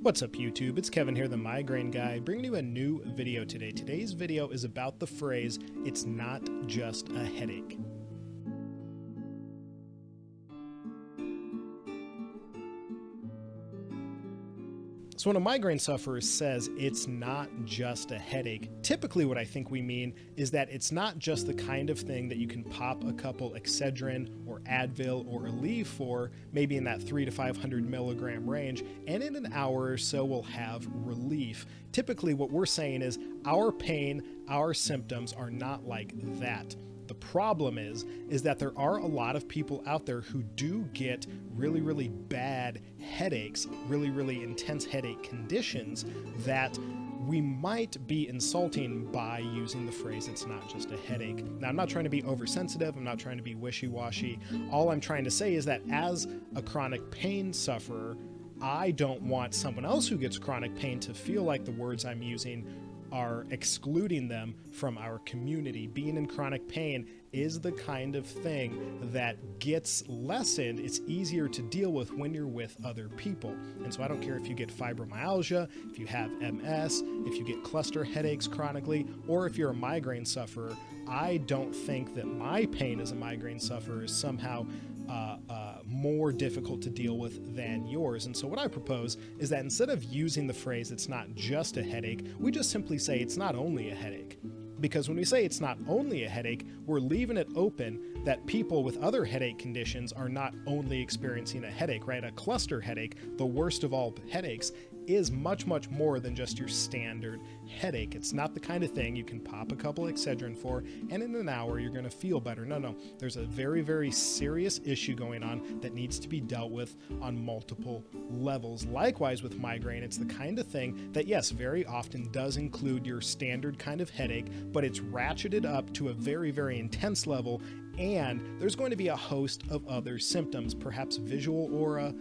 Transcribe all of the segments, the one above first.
What's up YouTube? It's Kevin here, the Migraine Guy, bringing you a new video today. Today's video is about the phrase, "It's not just a headache." So when a migraine sufferer says it's not just a headache, typically what I think we mean is that it's not just the kind of thing that you can pop a couple Excedrin or Advil or Aleve for, maybe in that 300 to 500 milligram range, and in an hour or so we'll have relief. Typically what we're saying is our pain, our symptoms are not like that. The problem is that there are a lot of people out there who do get really bad headaches, really intense headache conditions that we might be insulting by using the phrase, "it's not just a headache." Now, I'm not trying to be oversensitive. I'm not trying to be wishy-washy. All I'm trying to say is that as a chronic pain sufferer, I don't want someone else who gets chronic pain to feel like the words I'm using are excluding them from our community. Being in chronic pain is the kind of thing that gets lessened. It's easier to deal with when you're with other people. And so I don't care if you get fibromyalgia, if you have MS, if you get cluster headaches chronically, or if you're a migraine sufferer. I don't think that my pain as a migraine sufferer is somehow more difficult to deal with than yours. And so what I propose is that instead of using the phrase, "it's not just a headache," we just simply say it's not only a headache. Because when we say it's not only a headache, we're leaving it open that people with other headache conditions are not only experiencing a headache, right? A cluster headache, the worst of all headaches, is much more than just your standard headache. It's not the kind of thing you can pop a couple Excedrin for and in an hour you're going to feel better. No. There's a very serious issue going on that needs to be dealt with on multiple levels. Likewise with migraine, it's the kind of thing that, yes, very often does include your standard kind of headache, but it's ratcheted up to a very intense level, and there's going to be a host of other symptoms, perhaps visual aura,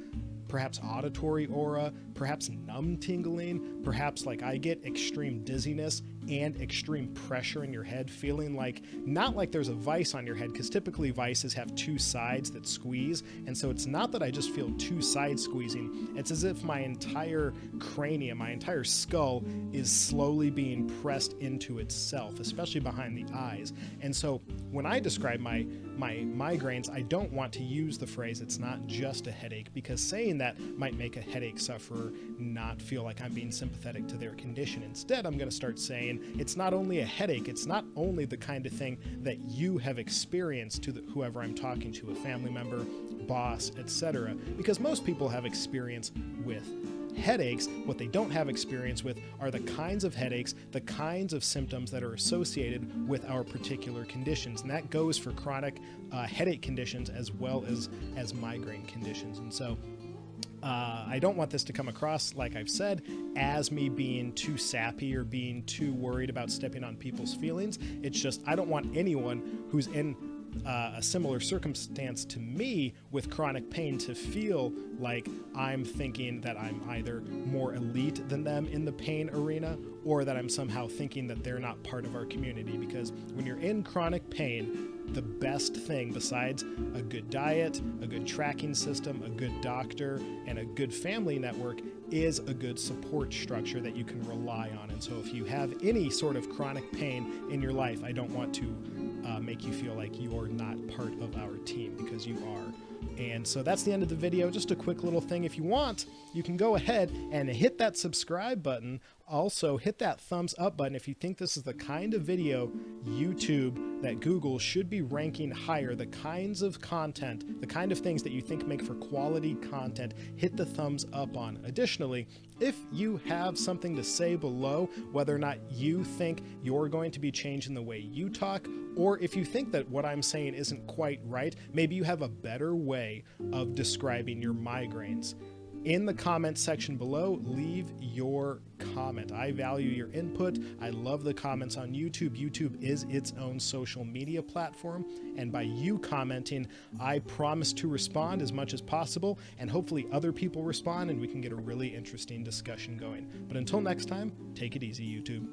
perhaps auditory aura, perhaps numb tingling, perhaps like I get extreme dizziness and extreme pressure in your head, feeling like, not like there's a vice on your head, because typically vices have two sides that squeeze, and so it's not that I just feel two sides squeezing, it's as if my entire cranium, my entire skull is slowly being pressed into itself, especially behind the eyes. And so when I describe my migraines, I don't want to use the phrase, "it's not just a headache," because saying that might make a headache sufferer not feel like I'm being sympathetic to their condition. Instead, I'm going to start saying it's not only a headache, it's not only the kind of thing that you have experienced to whoever I'm talking to, a family member, boss, etc. Because most people have experience with headaches. What they don't have experience with are the kinds of headaches, the kinds of symptoms that are associated with our particular conditions. And that goes for chronic headache conditions as well as migraine conditions. And so I don't want this to come across, like I've said, as me being too sappy or being too worried about stepping on people's feelings. It's just I don't want anyone who's in a similar circumstance to me with chronic pain to feel like I'm thinking that I'm either more elite than them in the pain arena, or that I'm somehow thinking that they're not part of our community. Because when you're in chronic pain, the best thing besides a good diet, a good tracking system, a good doctor, and a good family network is a good support structure that you can rely on. And so if you have any sort of chronic pain in your life, I don't want to make you feel like you're not part of our team, because you are. And so that's the end of the video. Just a quick little thing. If you want, you can go ahead and hit that subscribe button. Also, hit that thumbs up button if you think this is the kind of video YouTube that Google should be ranking higher, the kinds of content, the kind of things that you think make for quality content. Hit the thumbs up on. Additionally, if you have something to say below, whether or not you think you're going to be changing the way you talk, or if you think that what I'm saying isn't quite right, maybe you have a better way of describing your migraines. In the comments section below, leave your comment. I value your input. I love the comments on YouTube. YouTube is its own social media platform, and by you commenting, I promise to respond as much as possible, and hopefully other people respond and we can get a really interesting discussion going. But until next time, take it easy, YouTube.